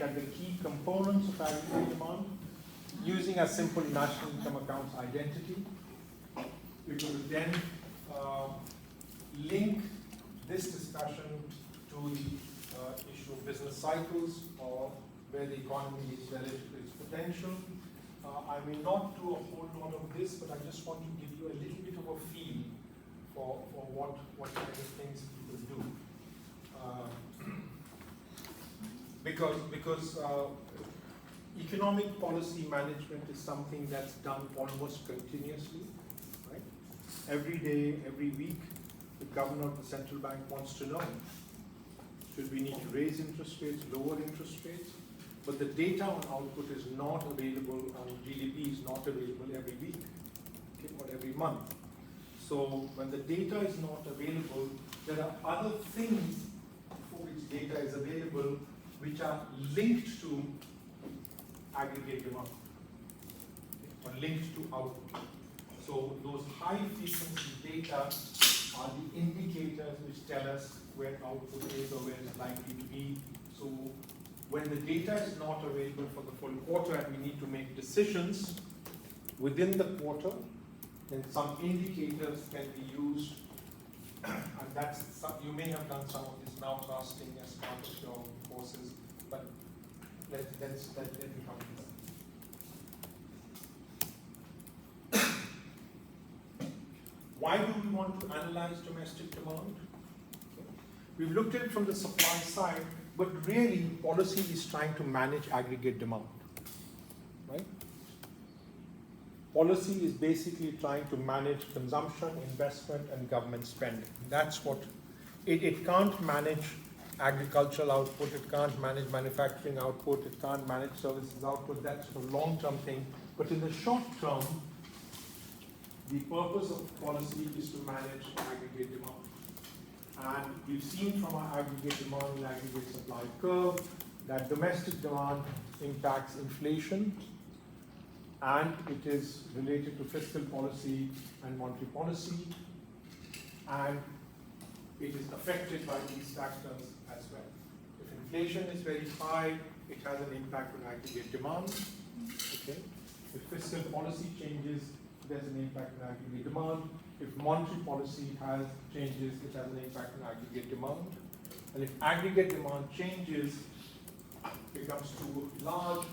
at the key components of aggregate demand using a simple national income accounts identity. We will then link this discussion to the issue of business cycles or where the economy is relative to its potential. I may not do a whole lot of this, but I just want to give you a little bit of a feel for what kind of things people do. Because economic policy management is something that's done almost continuously, right? Every day, every week, the governor of the central bank wants to know, should we need to raise interest rates, lower interest rates? But the data on output is not available, on GDP is not available every week, okay, or every month. So when the data is not available, there are other things for which data is available which are linked to aggregate demand, okay, or linked to output. So those high frequency data are the indicators which tell us where output is or where it's likely to be. So when the data is not available for the full quarter and we need to make decisions within the quarter, then some indicators can be used, and that's you may have done some of this nowcasting as part of your courses, but let me come to that. Why do we want to analyze domestic demand? We've looked at it from the supply side, but really policy is trying to manage aggregate demand, right? Policy is basically trying to manage consumption, investment, and government spending. That's what it can't manage agricultural output, it can't manage manufacturing output, it can't manage services output. That's a long-term thing. But in the short term, the purpose of policy is to manage aggregate demand. And we've seen from our aggregate demand and aggregate supply curve that domestic demand impacts inflation, and it is related to fiscal policy and monetary policy, and it is affected by these factors as well. If inflation is very high, it has an impact on aggregate demand. Okay. If fiscal policy changes, there's an impact on aggregate demand. If monetary policy changes, it has an impact on aggregate demand. And if aggregate demand changes, becomes too large,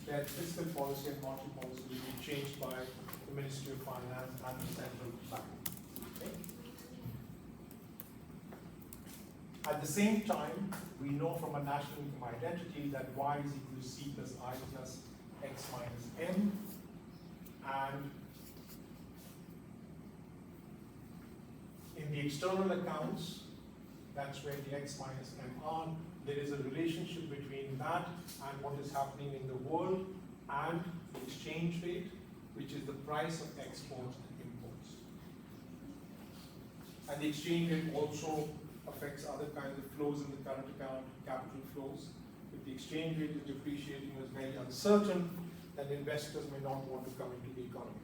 then fiscal policy and monetary policy will be changed by the Ministry of Finance and the central bank. Okay? At the same time, we know from a national income identity that y is equal to c plus I plus x minus m, and in the external accounts, that's where the x minus m are. There is a relationship between that and what is happening in the world and the exchange rate, which is the price of exports and imports. And the exchange rate also affects other kinds of flows in the current account, capital flows. If the exchange rate is depreciating or is very uncertain, then investors may not want to come into the economy.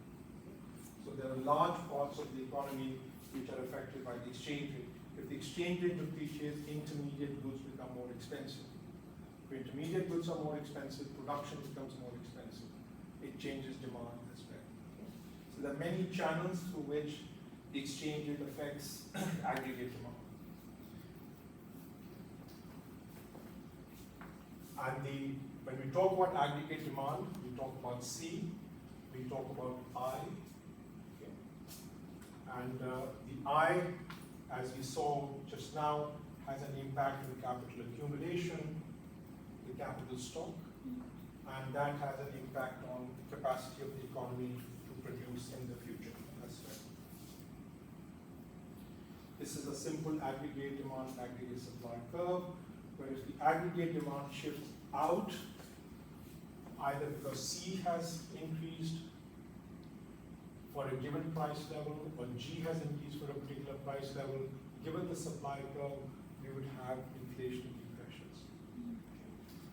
So there are large parts of the economy which are affected by the exchange rate. If the exchange rate depreciates, intermediate goods become more expensive. If intermediate goods are more expensive, production becomes more expensive. It changes demand as well. So there are many channels through which the exchange rate affects aggregate demand. And when we talk about aggregate demand, we talk about C, we talk about I. Okay. And the I, as we saw just now, has an impact on capital accumulation, the capital stock, and that has an impact on the capacity of the economy to produce in the future as well. This is a simple aggregate demand, aggregate supply curve, where if the aggregate demand shifts out, either because C has increased for a given price level, or G has increased for a particular price level, given the supply curve, we would have inflationary pressures.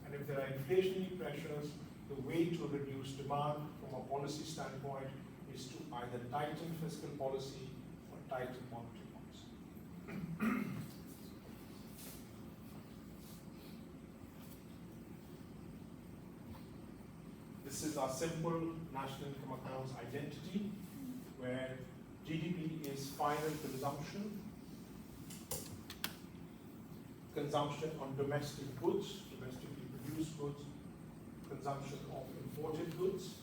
And if there are inflationary pressures, the way to reduce demand from a policy standpoint is to either tighten fiscal policy or tighten monetary policy. This is our simple national income accounts identity, where GDP is final consumption, consumption on domestic goods, domestically produced goods, consumption of imported goods.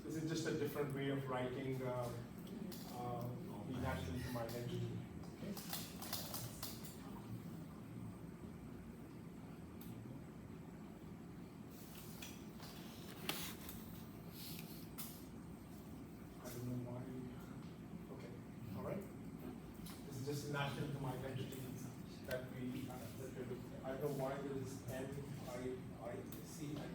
This is just a different way of writing the national income identity. Okay? I don't know why. Okay, all right. This is just a national income identity that we're looking at. I don't know why there is N, I, C, I, M.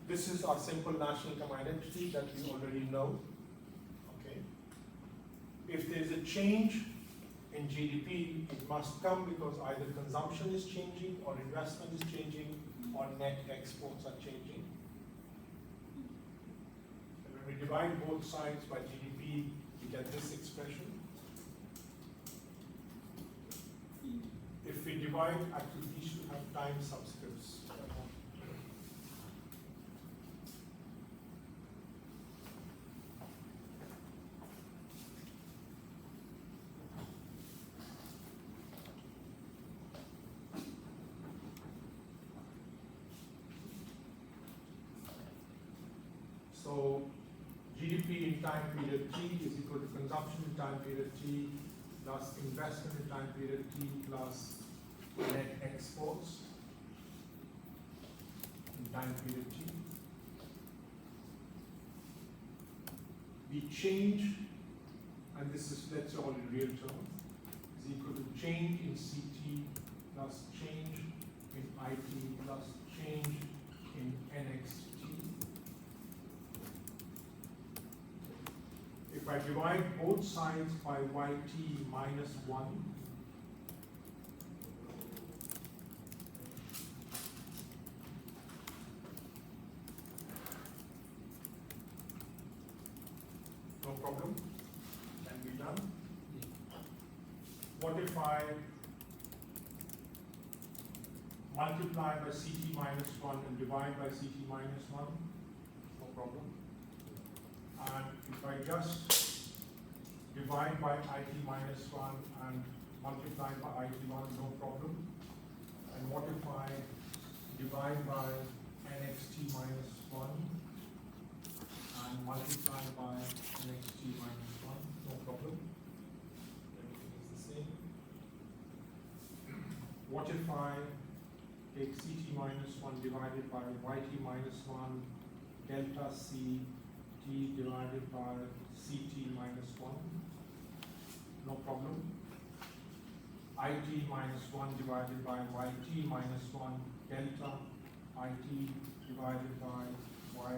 This is our simple national income identity that we already know. Okay. If there is a change in GDP, it must come because either consumption is changing, or investment is changing, or net exports are changing. And when we divide both sides by GDP, we get this expression. If we divide, actually these should have time subscripts. So GDP in time period T is equal to consumption in time period T plus investment in time period T plus net exports in time period T. The change, and this is, let's say all in real terms, is equal to change in CT plus change in IT plus change in NXT. If I divide both sides by YT minus 1, no problem, can be done. What if I multiply by CT minus 1 and divide by CT minus 1? No problem. And if I just divide by IT minus 1 and multiply by IT1, no problem. And what if I divide by NXT minus 1 and multiply by NXT minus 1, no problem. Everything is the same. What if I take CT minus 1 divided by YT minus 1 delta C T divided by CT minus 1, no problem. IT minus 1 divided by YT minus 1 delta IT divided by Y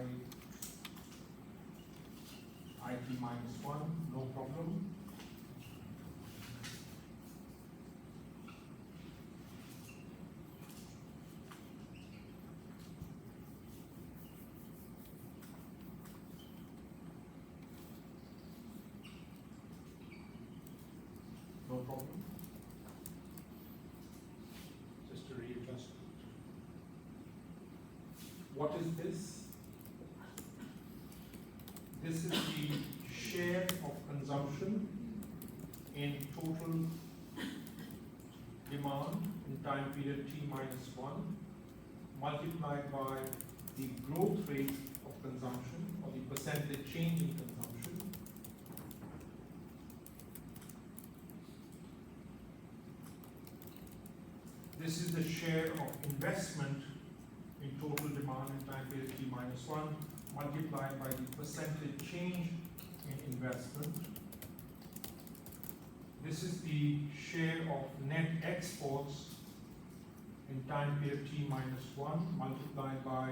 IT minus 1, no problem. No problem. Just to readjust. What is this? This is the share of consumption in total demand in time period T minus 1 multiplied by the growth rate of consumption, or the percentage change in consumption, this is the share of investment in total demand in time period T minus 1 multiplied by the percentage change in investment. This is the share of net exports in time period T minus 1 multiplied by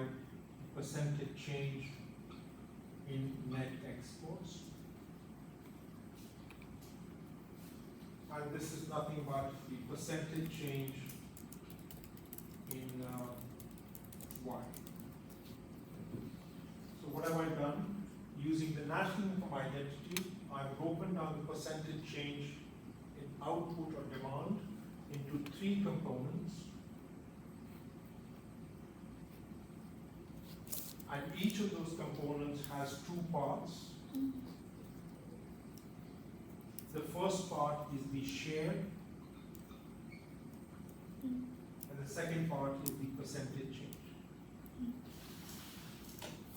percentage change in net exports. And this is nothing but the percentage change in Y. So what have I done? using the national income identity, I've broken down the percentage change in output or demand into 3 components. And each of those components has 2 parts. The first part is the share, and the second part is the percentage change.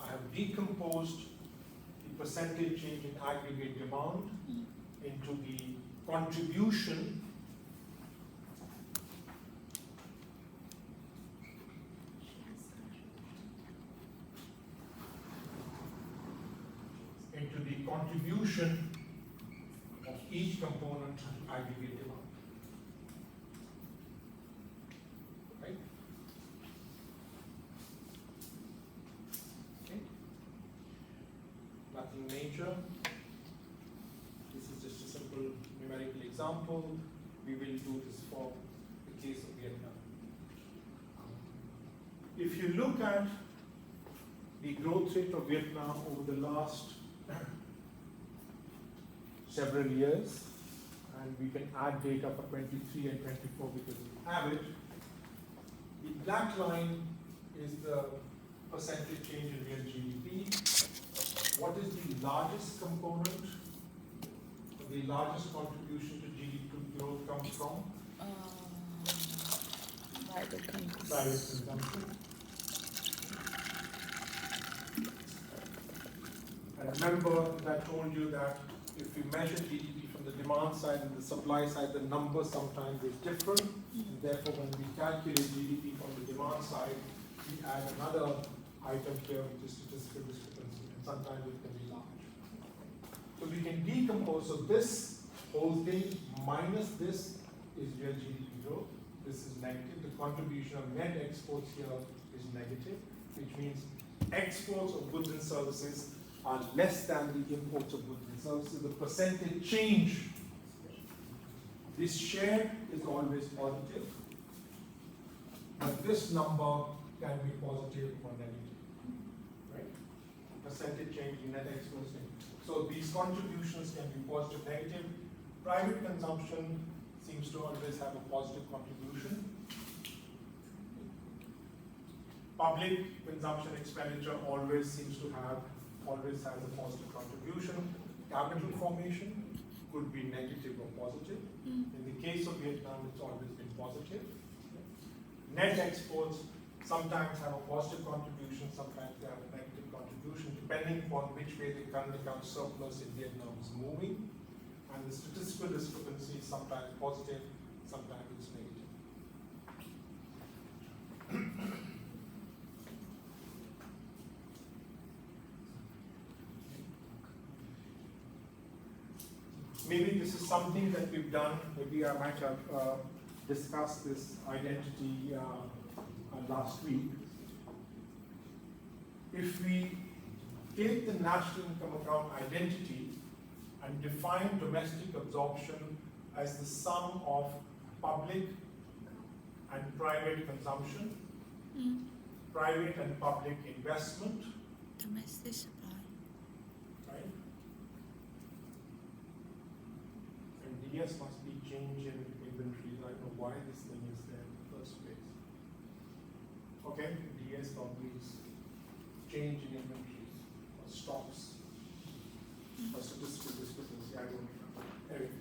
I have decomposed the percentage change in aggregate demand into the contribution of each component to aggregate demand. Right? Okay. Nothing major. This is just a simple numerical example. We will do this for the case of Vietnam. If you look at the growth rate of Vietnam over the last several years, and we can add data for 23 and 24 because we have it. The black line is the percentage change in real GDP. What is the largest component, or the largest contribution to GDP growth comes from? Private consumption. Private consumption. And remember that I told you that if we measure GDP from the demand side and the supply side, the number sometimes is different. And therefore, when we calculate GDP from the demand side, we add another item here, which is statistical discrepancy, and sometimes it can be large. So we can decompose. So this whole thing minus this is real GDP growth. This is negative. The contribution of net exports here is negative, which means exports of goods and services are less than the imports of goods and services. The percentage change, this share is always positive, but this number can be positive or negative, right? Percentage change in net exports. So these contributions can be positive, negative. Private consumption seems to always have a positive contribution. Public consumption expenditure always has a positive contribution. Capital formation could be negative or positive. In the case of Vietnam, it's always been positive. Net exports sometimes have a positive contribution, sometimes they have a negative contribution, depending upon which way the current account surplus in Vietnam is moving. And the statistical discrepancy is sometimes positive, sometimes it's negative. Maybe this is something that we've done, maybe I might have discussed this identity last week. If we take the national income account identity and define domestic absorption as the sum of public and private consumption, private and public investment, Domestic supply. right? And DS must be change in inventories. I don't know why this thing is there in the first place. Okay, DS probably is change in inventories or stocks or statistical discrepancy. I don't know. Anyway.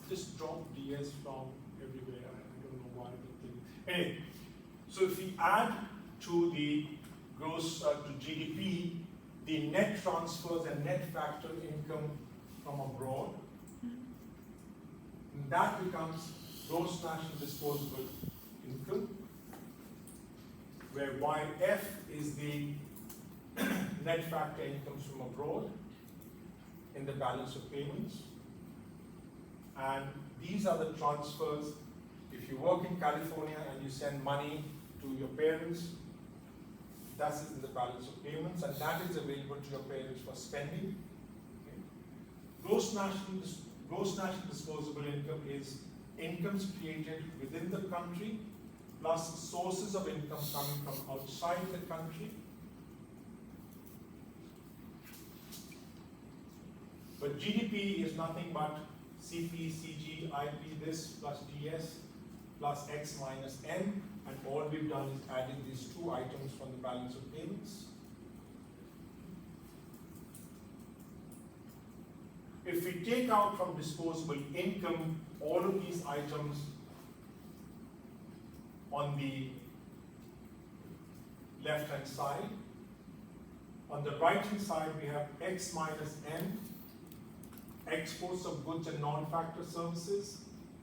Just drop DS from everywhere. I don't know why the thing. Anyway, so if we add to the gross to GDP the net transfers and net factor income from abroad, and that becomes gross national disposable income, where YF is the net factor incomes from abroad in the balance of payments. And these are the transfers. If you work in California and you send money to your parents, that is in the balance of payments, and that is available to your parents for spending. Okay. Gross national disposable income is incomes created within the country plus sources of income coming from outside the country. But GDP is nothing but CP, CG, IP, this plus DS plus X minus N, and all we've done is added these two items from the balance of payments. If we take out from disposable income all of these items on the left hand side, on the right hand side we have X minus N, exports of goods and non-factor services,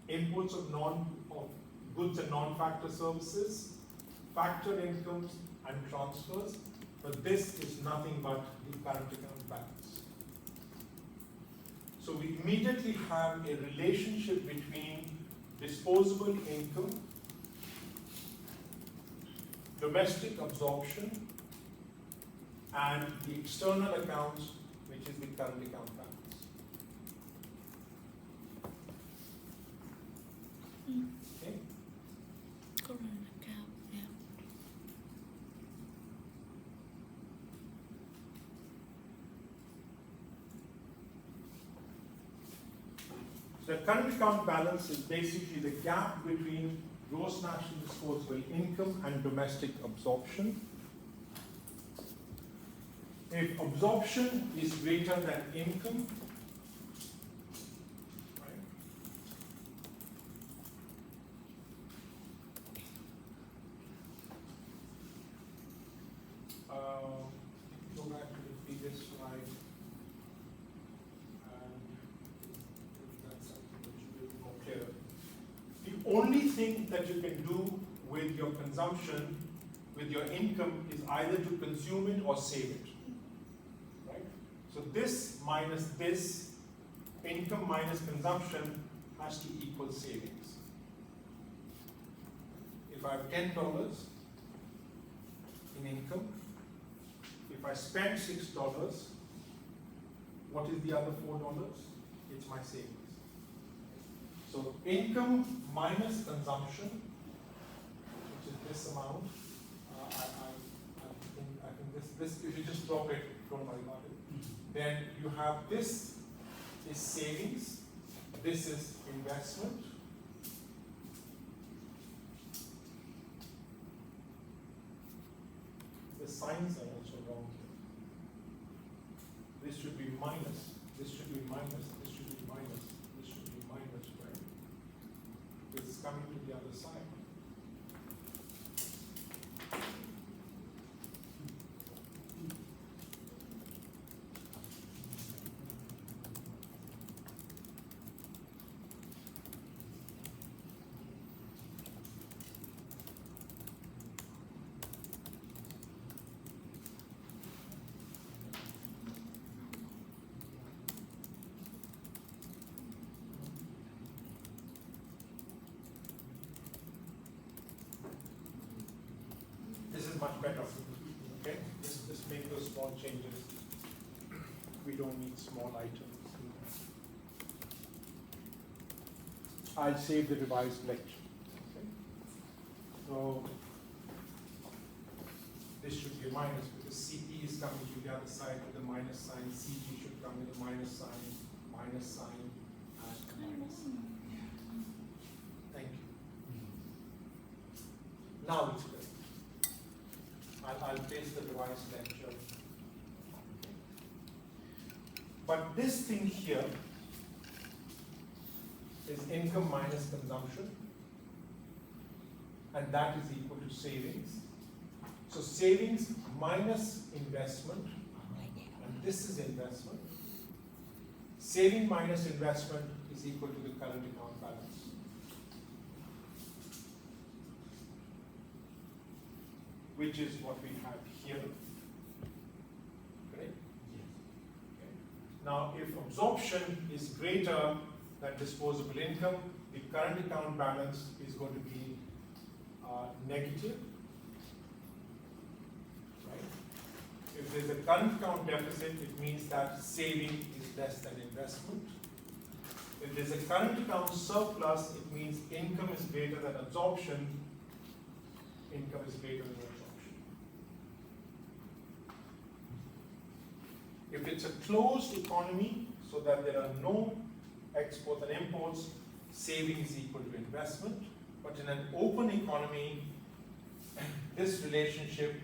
imports of goods and non-factor services, factor incomes and transfers, but this is nothing but the current account balance. So we immediately have a relationship between disposable income, domestic absorption, and the external accounts, which is the current account balance. Okay? Current account, yeah. So the current account balance is basically the gap between gross national disposable income and domestic absorption. If absorption is greater than income, right, go back to the previous slide. And that's something that should be more clear. The only thing that you can do with your consumption, with your income, is either to consume it or save it. Right? So this minus this, income minus consumption, has to equal savings. If I have $10 in income, if I spend $6, what is the other $4? It's my savings. So income minus consumption, which is this amount, I think this, if you just drop it, don't worry about it. Then you have this is savings, this is investment. The signs are also wrong here. This should be minus, this should be minus, this should be minus, this should be minus, right? This is coming to the other side. This is much better, okay? Just make those small changes. We don't need small items. I'll save the revised lecture. Okay? So this should be a minus because CP is coming to the other side with the minus sign. CG should come with a minus sign, and minus. Thank you. Now it's clear. I'll paste the revised lecture. But this thing here is income minus consumption, and that is equal to savings. So savings minus investment, and this is investment. Saving minus investment is equal to the current account balance. Which is what we have here. Correct? Yes. Okay. Now, if absorption is greater than disposable income, the current account balance is going to be negative. Right? If there's a current account deficit, it means that saving is less than investment. If there's a current account surplus, it means income is greater than absorption. income is greater than absorption. If it's a closed economy, so that there are no exports and imports, saving is equal to investment. But in an open economy, this relationship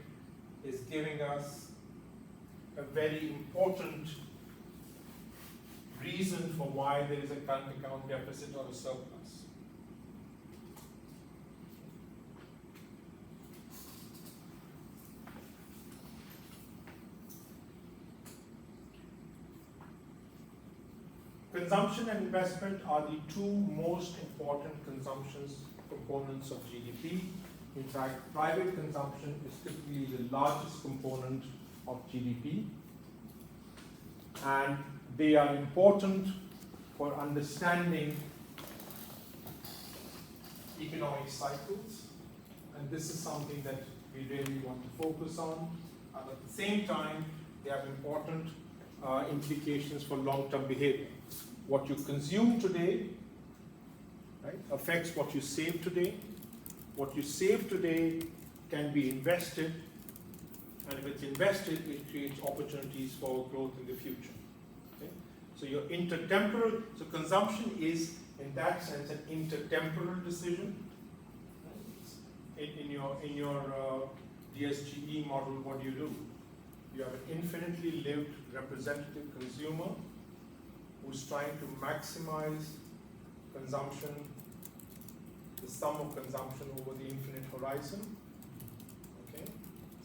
is giving us a very important reason for why there is a current account deficit or a surplus. Consumption and investment are the two most important components of GDP. In fact, private consumption is typically the largest component of GDP, and they are important for understanding economic cycles, and this is something that we really want to focus on. And at the same time, they have important implications for long-term behavior. What you consume today, right, affects what you save today. What you save today can be invested, and if it's invested, it creates opportunities for growth in the future. Okay? So your intertemporal, so consumption is, in that sense, an intertemporal decision. In your DSGE model, what do? You have an infinitely lived representative consumer who's trying to maximize consumption, the sum of consumption over the infinite horizon. Okay,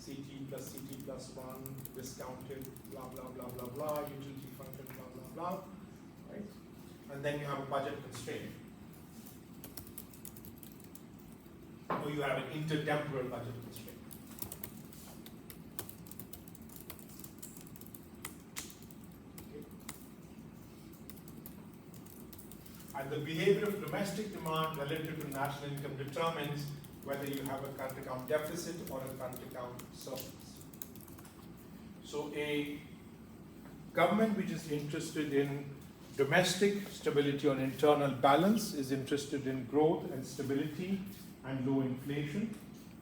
CT plus CT plus 1, discounted, blah, blah, blah, blah, blah, utility function, blah, blah, blah, right? And then you have a budget constraint. Or you have an intertemporal budget constraint. And the behavior of domestic demand relative to national income determines whether you have a current account deficit or a current account surplus. So a government which is interested in domestic stability or internal balance is interested in growth and stability and low inflation.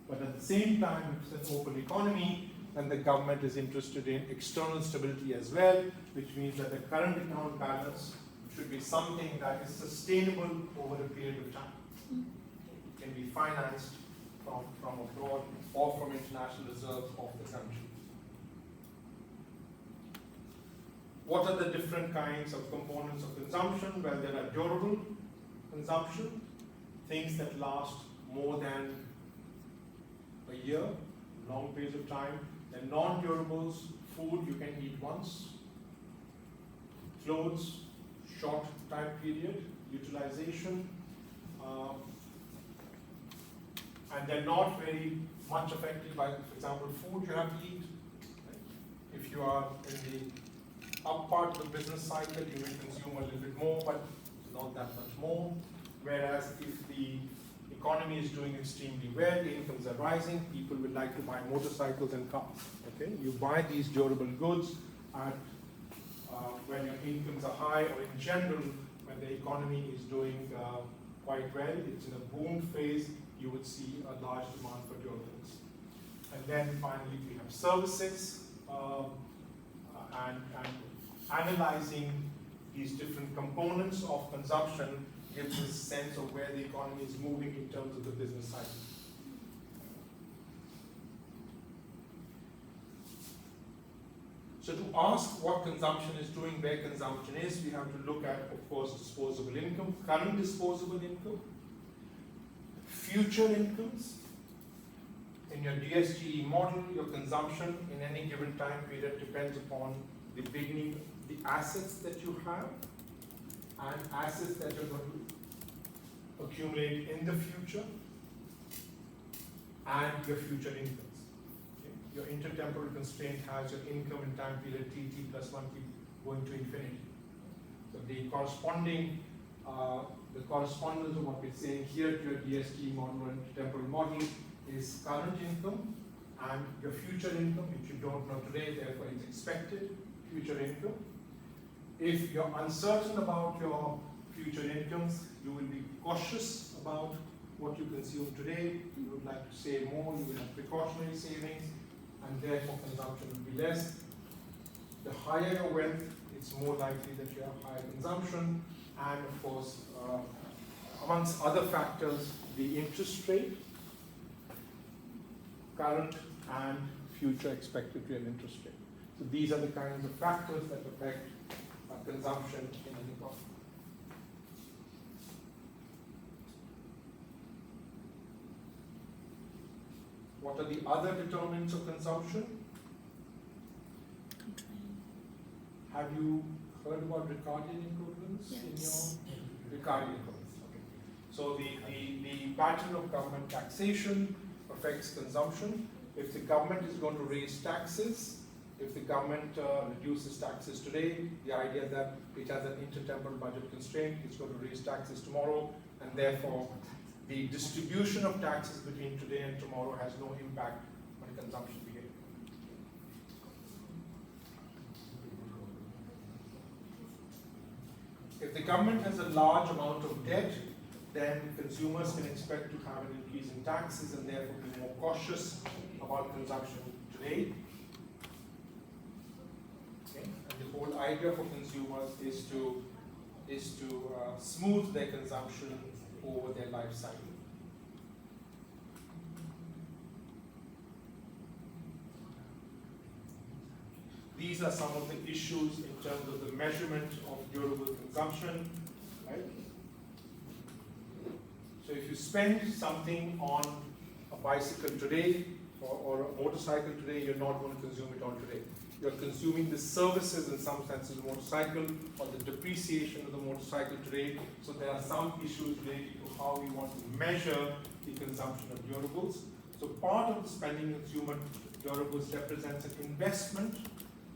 But at the same time, it's an open economy, and the government is interested in external stability as well, which means that the current account balance should be something that is sustainable over a period of time. It can be financed from abroad or from international reserves of the country. What are the different kinds of components of consumption? Well, there are durable consumption, things that last more than a year, long periods of time. Then non-durables, food you can eat once, clothes, short time period, utilization, and they're not very much affected by, for example, food you have to eat. Right? If you are in the up part of the business cycle, you will consume a little bit more, but not that much more. Whereas if the economy is doing extremely well, the incomes are rising, people would like to buy motorcycles and cars. Okay, you buy these durable goods at when your incomes are high, or in general, when the economy is doing quite well, it's in a boom phase, you would see a large demand for durables. And then finally, we have services, and analyzing these different components of consumption gives us a sense of where the economy is moving in terms of the business cycle. So to ask what consumption is doing, where consumption is, we have to look at, of course, disposable income, current disposable income, future incomes. In your DSGE model, your consumption in any given time period depends upon the beginning, the assets that you have, and assets that you're going to accumulate in the future, and your future incomes. Your intertemporal constraint has your income in time period t plus 1 keep going to infinity. So the correspondence of what we're saying here to your DSGE model and temporal model is current income and your future income, which you don't know today, therefore is expected future income. If you're uncertain about your future incomes, you will be cautious about what you consume today, you would like to save more, you will have precautionary savings, and therefore consumption will be less. The higher your wealth, it's more likely that you have higher consumption, and of course, amongst other factors, the interest rate, current and future expected real interest rate. So these are the kinds of factors that affect consumption in an economy. What are the other determinants of consumption? Have you heard about Ricardian equivalence Yes. in your Ricardian equivalence? Okay. So the pattern of government taxation affects consumption. If the government is going to raise taxes, if the government reduces taxes today, the idea that it has an intertemporal budget constraint, it's going to raise taxes tomorrow, and therefore the distribution of taxes between today and tomorrow has no impact on consumption behavior. If the government has a large amount of debt, then consumers can expect to have an increase in taxes and therefore be more cautious about consumption today. Okay. And the whole idea for consumers is to smooth their consumption over their life cycle. These are some of the issues in terms of the measurement of durable consumption, right? So if you spend something on a bicycle today or a motorcycle today, you're not going to consume it on today. You're consuming the services in some sense of the motorcycle or the depreciation of the motorcycle today. So there are some issues related to how we want to measure the consumption of durables. So part of the spending of consumer durables represents an investment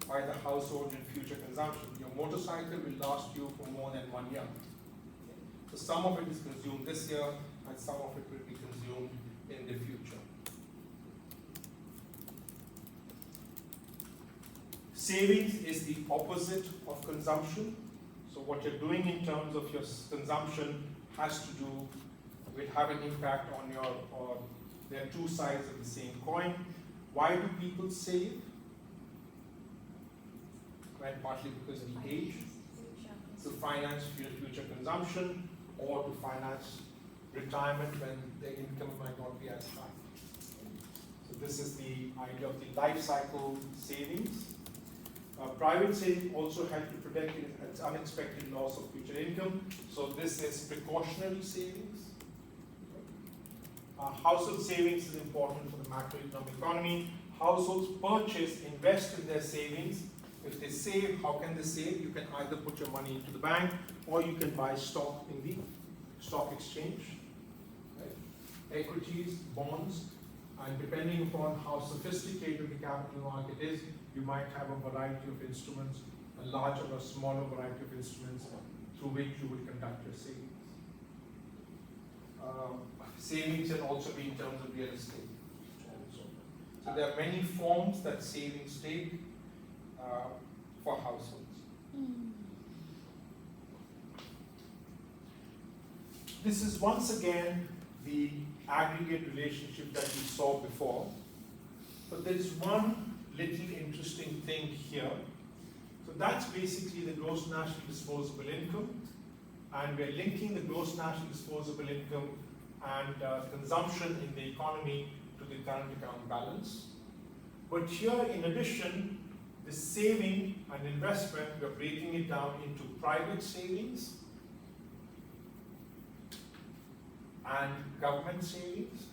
by the household in future consumption. Your motorcycle will last you for more than 1 year. So some of it is consumed this year and some of it will be consumed in the future. Savings is the opposite of consumption. So what you're doing in terms of your consumption has to do, will have an impact on your, or there are two sides of the same coin. Why do people save? Right, partly because of the age, to finance future consumption, or to finance retirement when their income might not be as high. So this is the idea of the life cycle savings. Private savings also help to protect against unexpected loss of future income. So this is precautionary savings. Household savings is important for the macroeconomic economy. Households purchase, invest in their savings. If they save, how can they save? You can either put your money into the bank or you can buy stock in the stock exchange, right? Equities, bonds, and depending upon how sophisticated the capital market is, you might have a variety of instruments, a larger or smaller variety of instruments through which you will conduct your savings. Savings can also be in terms of real estate. So there are many forms that savings take for households. This is once again the aggregate relationship that we saw before, but there is one little interesting thing here. So that's basically the gross national disposable income, and we're linking the gross national disposable income and consumption in the economy to the current account balance. But here, in addition, the saving and investment, we're breaking it down into private savings and government savings,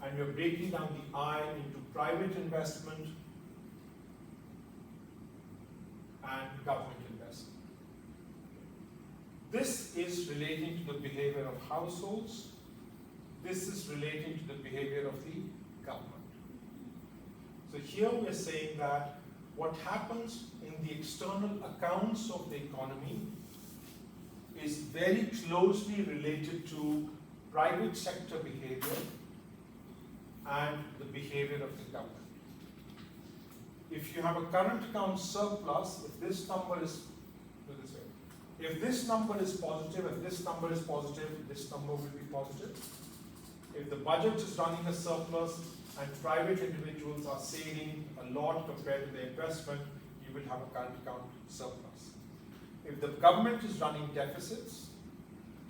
and we're breaking down the I into private investment and government investment. This is relating to the behavior of households. This is relating to the behavior of the government. So here we're saying that what happens in the external accounts of the economy is very closely related to private sector behavior and the behavior of the government. If you have a current account surplus, if this number is, put it this way, if this number is positive and this number is positive, this number will be positive. If the budget is running a surplus and private individuals are saving a lot compared to their investment, you will have a current account surplus. If the government is running deficits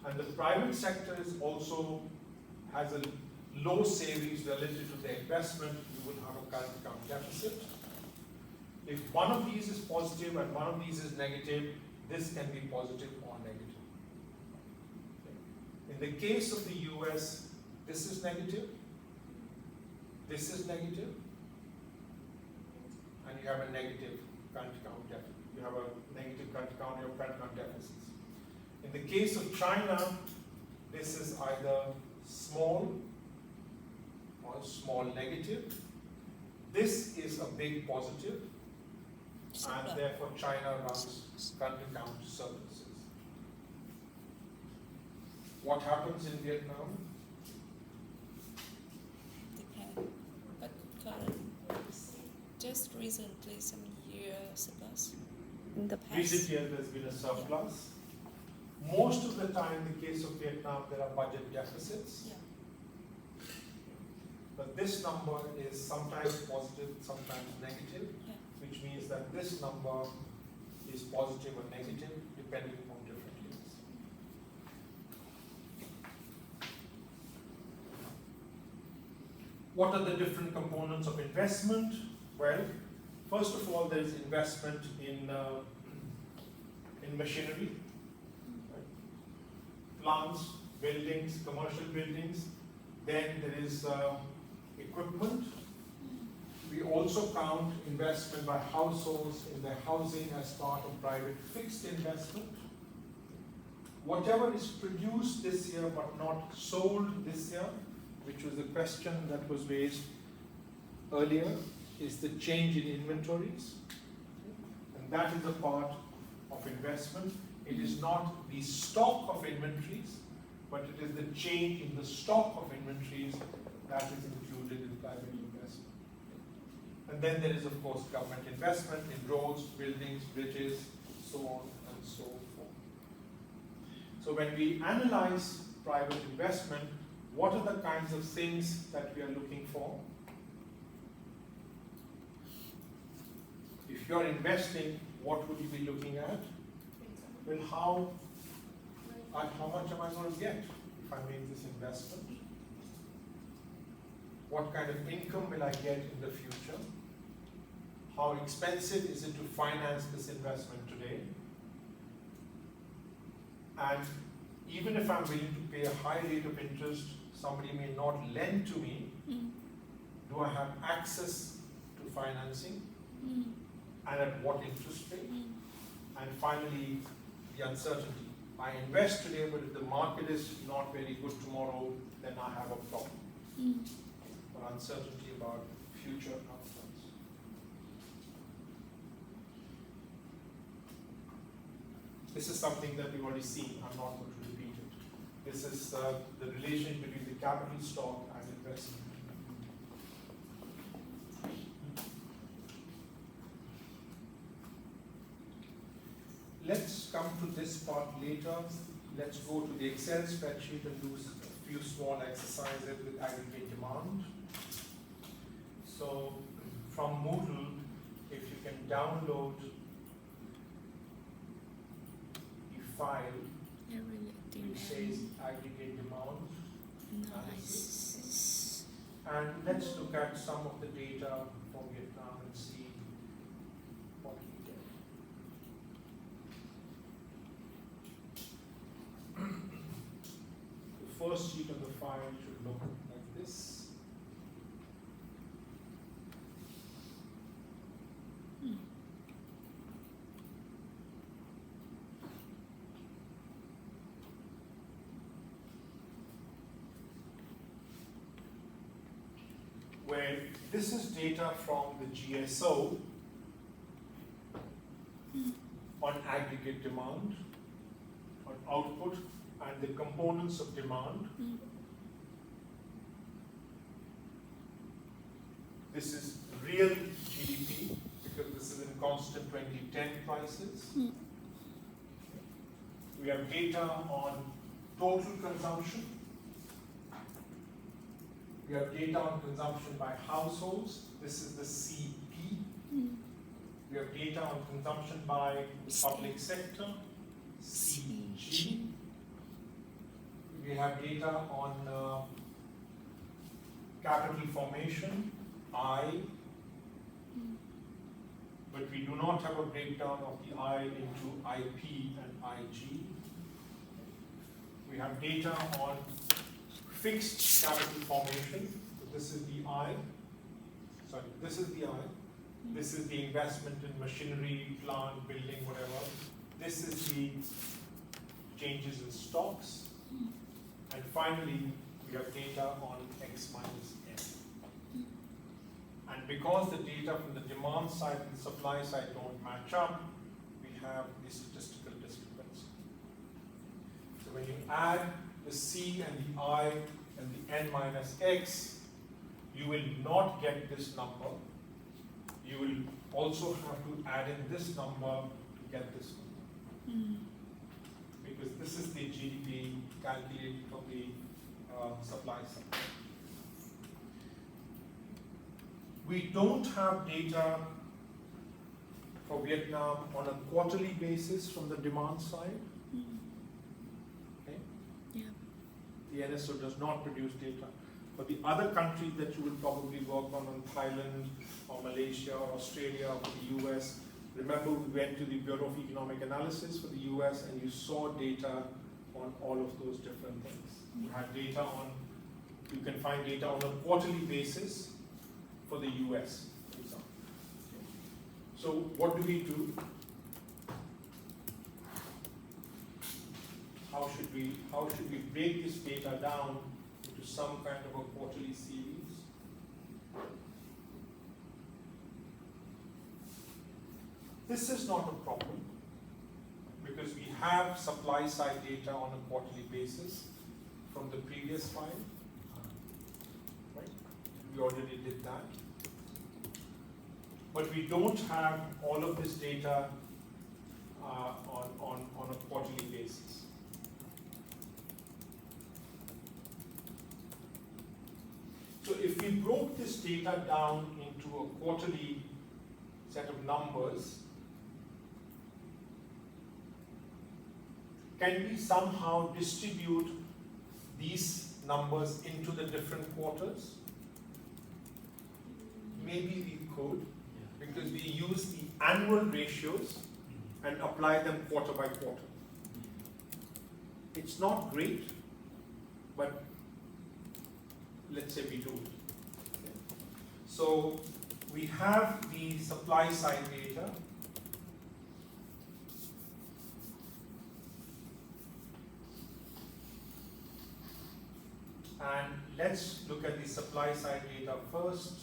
and the private sector is also has a low savings relative to their investment, you will have a current account deficit. If one of these is positive and one of these is negative, this can be positive or negative. In the case of the US, this is negative, this is negative, and you have a negative current account deficit. You have a negative current account, you have current account deficits. In the case of China, this is either small or small negative. This is a big positive, and therefore China runs current account surpluses. What happens in Vietnam? Depend. But current, just recently, some years ago, in the past. Recent years there's been a surplus. Most of the time, in the case of Vietnam, there are budget deficits. Yeah. But this number is sometimes positive, sometimes negative, Yeah. which means that this number is positive or negative depending on different years. What are the different components of investment? Well, first of all, there is investment in machinery, right? Plants, buildings, commercial buildings. Then there is equipment. We also count investment by households in their housing as part of private fixed investment. Whatever is produced this year but not sold this year, which was the question that was raised earlier, is the change in inventories. And that is a part of investment. It is not the stock of inventories, but it is the change in the stock of inventories that is included in private investment. And then there is, of course, government investment in roads, buildings, bridges, so on and so forth. So when we analyze private investment, what are the kinds of things that we are looking for? If you are investing, what would you be looking at? Well, how much am I going to get if I make this investment? What kind of income will I get in the future? How expensive is it to finance this investment today? And even if I'm willing to pay a high rate of interest, somebody may not lend to me. Do I have access to financing? And at what interest rate? And finally, the uncertainty. I invest today, but if the market is not very good tomorrow, then I have a problem. Or uncertainty about future outcomes. This is something that we've already seen. I'm not going to repeat it. This is the relation between the capital stock and investment. Let's come to this part later. Let's go to the Excel spreadsheet and do a few small exercises with aggregate demand. So from Moodle, if you can download the file which says aggregate demand analysis. And let's look at some of the data from Vietnam and see what we get. The first sheet of the file should look like this. Where this is data from the GSO on aggregate demand, on output, and the components of demand. This is real GDP because this is in constant 2010 prices. We have data on total consumption, We have data on consumption by households. This is the CP. We have data on consumption by public sector, CG. We have data on capital formation, I. But we do not have a breakdown of the I into IP and IG. We have data on fixed capital formation. So this is the I. Sorry, this is the I. This is the investment in machinery, plant, building, whatever. This is the changes in stocks. And finally, we have data on X minus N. And because the data from the demand side and the supply side don't match up, we have the statistical discrepancy. So when you add the C and the I and the N minus X, you will not get this number. You will also have to add in this number to get this number. Because this is the GDP calculated from the supply side. We don't have data for Vietnam on a quarterly basis from the demand side. Okay? Yeah. The NSO does not produce data. For the other countries that you will probably work on Thailand or Malaysia or Australia or the US, remember we went to the Bureau of Economic Analysis for the US and you saw data on all of those different things. You had data on, you can find data on a quarterly basis for the US, for example. So what do we do? How should we break this data down into some kind of a quarterly series? This is not a problem because we have supply side data on a quarterly basis from the previous slide. Right? We already did that. But we don't have all of this data on a quarterly basis. So if we broke this data down into a quarterly set of numbers, can we somehow distribute these numbers into the different quarters? Maybe we could, because we use the annual ratios and apply them quarter by quarter. It's not great, but let's say we do it. Okay. So we have the supply side data. And let's look at the supply side data first.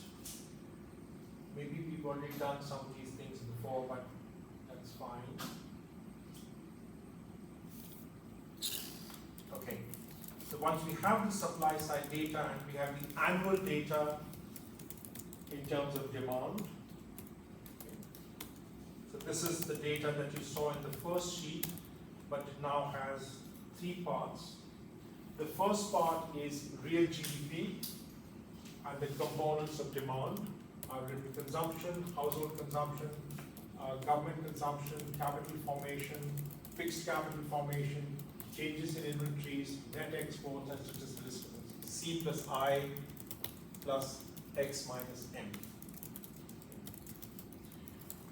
Maybe we've already done some of these things before, but that's fine. Okay. So once we have the supply side data and we have the annual data in terms of demand. Okay. So this is the data that you saw in the first sheet, but it now has 3 parts. The first part is real GDP and the components of demand, consumption, household consumption, government consumption, capital formation, fixed capital formation, changes in inventories, net exports, and statistical disturbance. C plus I plus X minus M.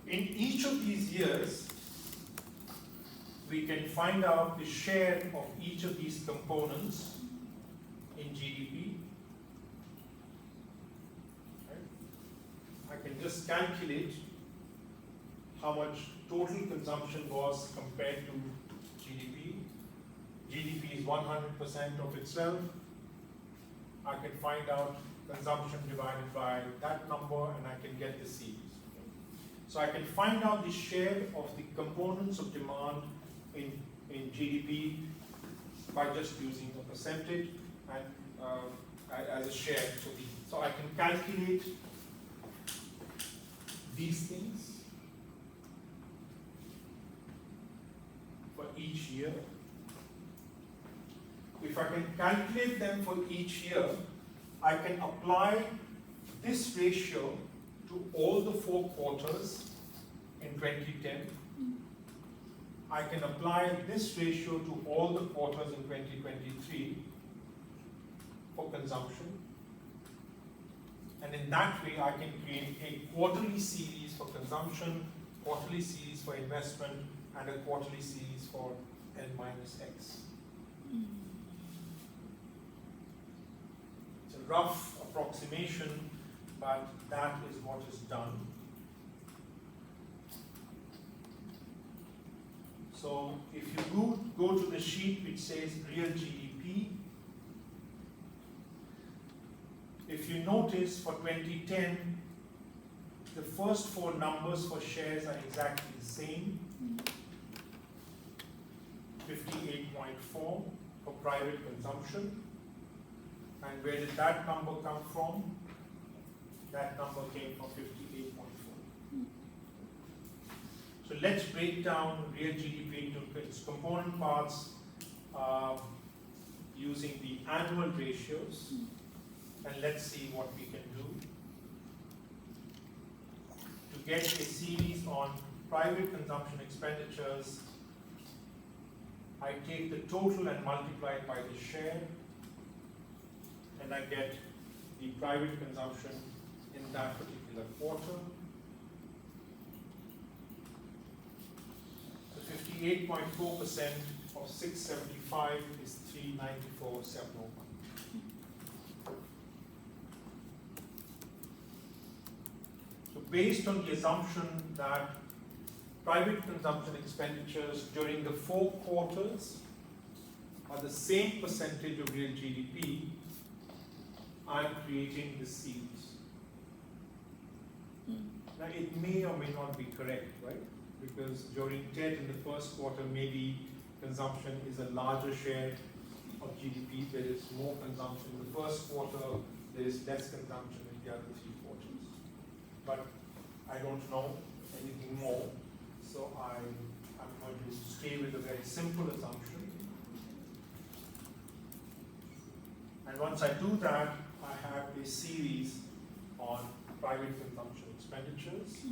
In each of these years, we can find out the share of each of these components in GDP. I can just calculate how much total consumption was compared to GDP. GDP is 100% of itself. I can find out consumption divided by that number and I can get the series. So I can find out the share of the components of demand in GDP by just using a percentage and as a share. So I can calculate these things for each year. If I can calculate them for each year, I can apply this ratio to all the 4 quarters in 2010. I can apply this ratio to all the quarters in 2023 for consumption. And in that way, I can create a quarterly series for consumption, quarterly series for investment, and a quarterly series for N minus X. It's a rough approximation, but that is what is done. So if you go to the sheet which says real GDP, if you notice for 2010, the first 4 numbers for shares are exactly the same. 58.4 for private consumption. And where did that number come from? That number came from 58.4. So let's break down real GDP into its component parts using the annual ratios, and let's see what we can do. To get a series on private consumption expenditures, I take the total and multiply it by the share, and I get the private consumption in that particular quarter. So 58.4% of 675 is 394.701. So based on the assumption that private consumption expenditures during the 4 quarters are the same percentage of real GDP, I'm creating this series. Now it may or may not be correct, right? Because during TED in the first quarter, maybe consumption is a larger share of GDP. There is more consumption in the first quarter, there is less consumption in the other 3 quarters. But I don't know anything more, so I'm going to stay with a very simple assumption. And once I do that, I have a series on private consumption expenditures.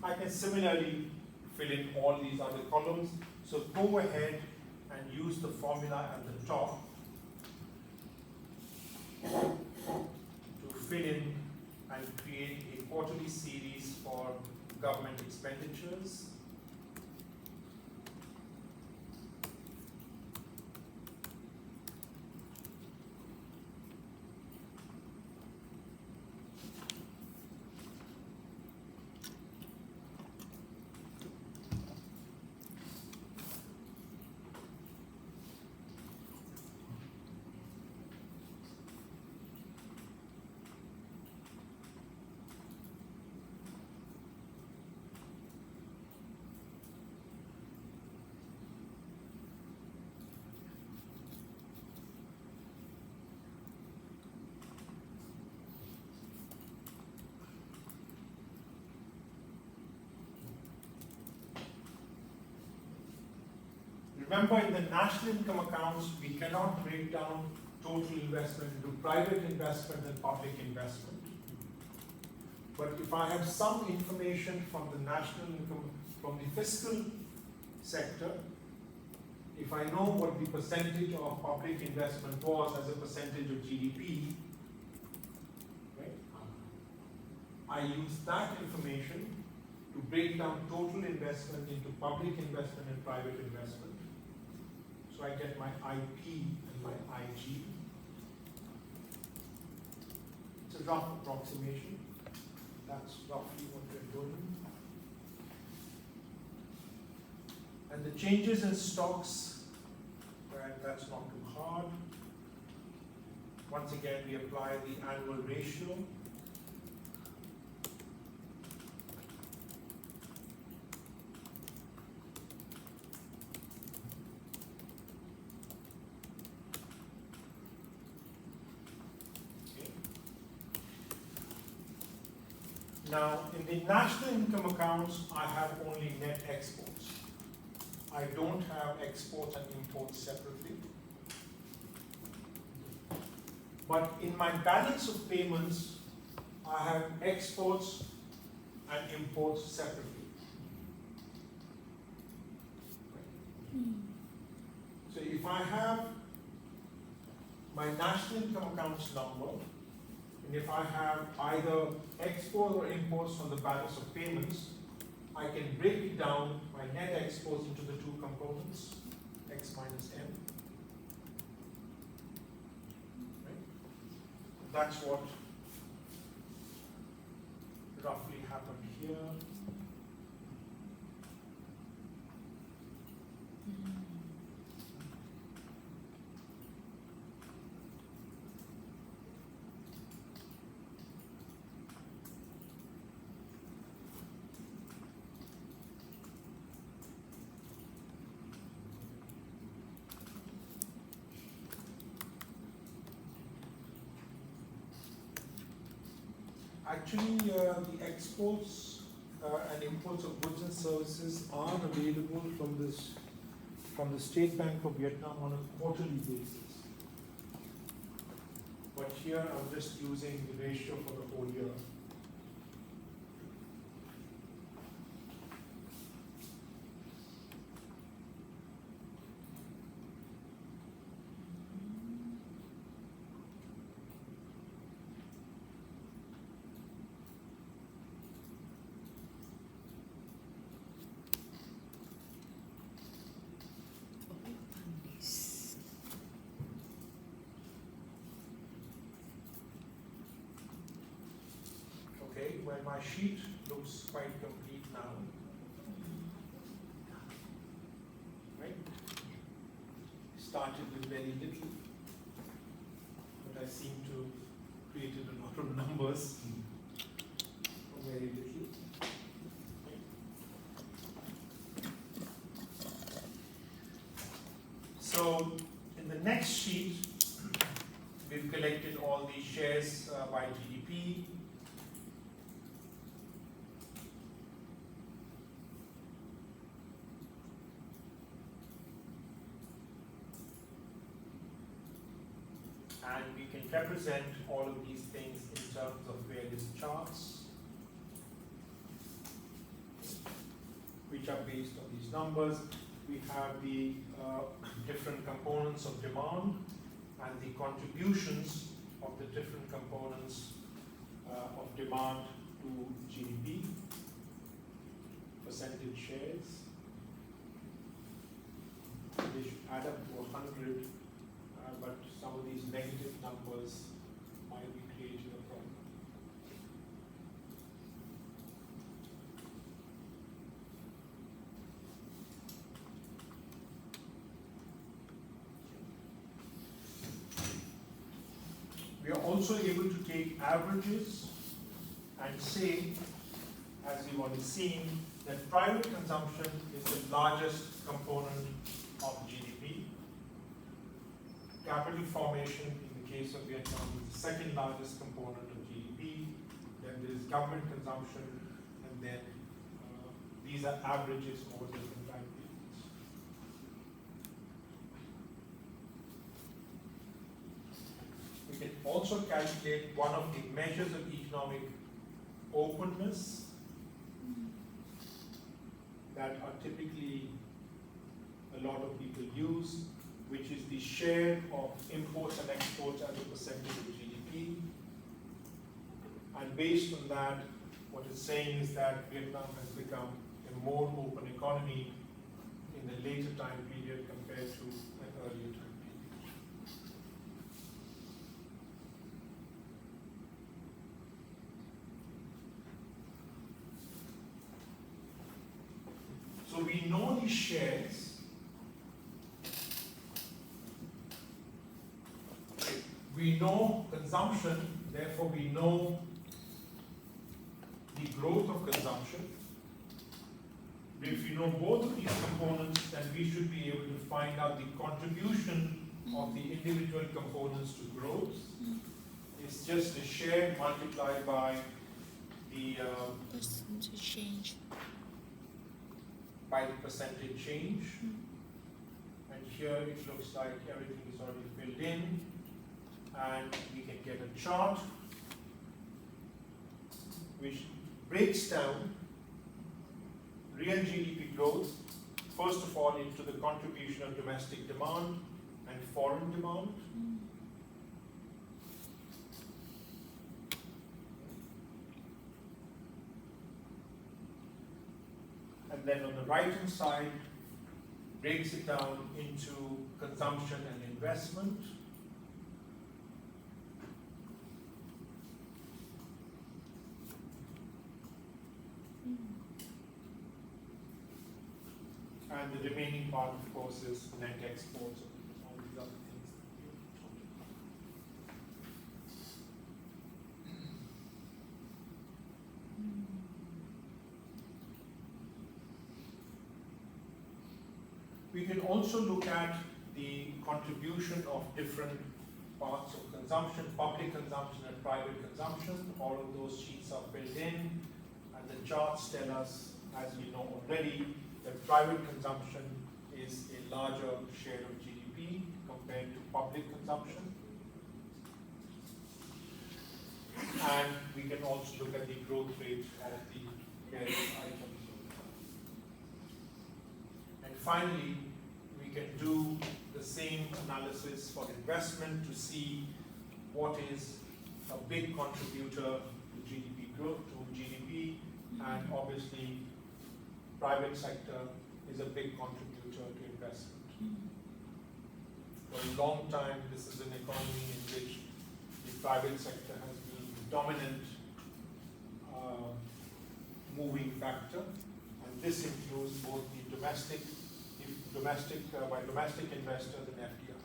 I can similarly fill in all these other columns. So go ahead and use the formula at the top to fill in and create a quarterly series for government expenditures. Remember, in the national income accounts, we cannot break down total investment into private investment and public investment. But if I have some information from the national income, from the fiscal sector, if I know what the percentage of public investment was as a percentage of GDP, right, I use that information to break down total investment into public investment and private investment. So I get my IP and my IG. It's a rough approximation. That's roughly what we're doing. And the changes in stocks, right, that's not too hard. Once again, we apply the annual ratio. Now, in the national income accounts, I have only net exports. I don't have exports and imports separately. But in my balance of payments, I have exports and imports separately. So if I have my national income accounts number, and if I have either exports or imports from the balance of payments, I can break it down, my net exports, into the two components, X minus M. Right? That's what roughly happened here. Actually, the exports and imports of goods and services are available from the State Bank of Vietnam on a quarterly basis. But here I'm just using the ratio for the whole year. Okay, well, my sheet looks quite complete now. Right? Started with very little, but I seem to created a lot of numbers from very little. Okay. So in the next sheet, we've collected all the shares by GDP. And we can represent all of these things in terms of various charts, which are based on these numbers. We have the different components of demand and the contributions of the different components of demand to GDP, percentage shares. They should add up to 100. But some of these negative numbers might be creating a problem. We are also able to take averages and say, as we've already seen, that private consumption is the largest component of GDP. Capital formation, in the case of Vietnam, is the second largest component of GDP. Then there is government consumption, and then these are averages over different time periods. We can also calculate one of the measures of economic openness that are typically a lot of people use, which is the share of imports and exports as a percentage of GDP. And based on that, what it's saying is that Vietnam has become a more open economy in the later time period compared to an earlier time period. So we know these shares. We know consumption, therefore we know the growth of consumption. If we know both of these components, then we should be able to find out the contribution of the individual components to growth. It's just the share multiplied by the percentage change. By the percentage change. And here it looks like everything is already filled in. and we can get a chart which breaks down real GDP growth, first of all, into the contribution of domestic demand and foreign demand. And then on the right-hand side, breaks it down into consumption and investment. And the remaining part, of course, is net exports and all these other things that we talked about. We can also look at the contribution of different parts of consumption, public consumption and private consumption. All of those sheets are filled in, and the charts tell us, as we know already, that private consumption is a larger share of GDP compared to public consumption. And we can also look at the growth rate of the various items. And finally, we can do the same analysis for investment to see what is a big contributor to GDP growth, to GDP, and obviously private sector is a big contributor to investment. For a long time, this is an economy in which the private sector has been the dominant moving factor, and this includes both the domestic investors and FDI.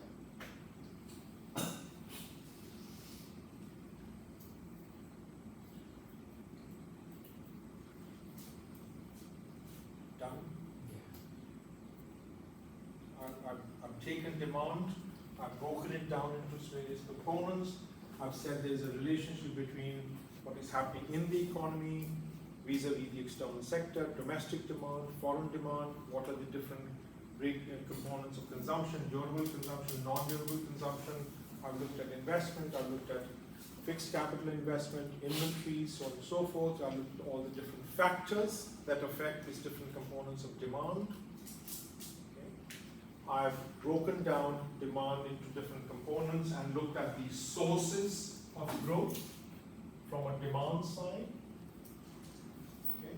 Done. I've taken demand, I've broken it down into various components. I've said there's a relationship between what is happening in the economy vis-a-vis the external sector, domestic demand, foreign demand, what are the different components of consumption, durable consumption, non-durable consumption. I've looked at investment, I've looked at fixed capital investment, inventories, so on and so forth. I've looked at all the different factors that affect these different components of demand. Okay. I've broken down demand into different components and looked at the sources of growth from a demand side. Okay.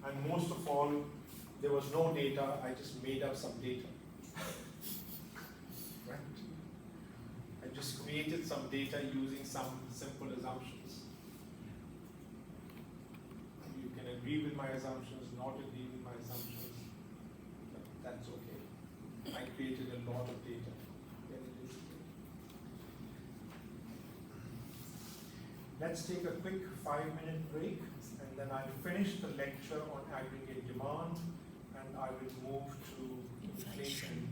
And most of all, there was no data, I just made up some data. Right? I just created some data using some simple assumptions. You can agree with my assumptions, not agree with my assumptions, but that's okay. I created a lot of data. There it is. Let's take a quick 5-minute break, and then I'll finish the lecture on aggregate demand, and I will move to inflation.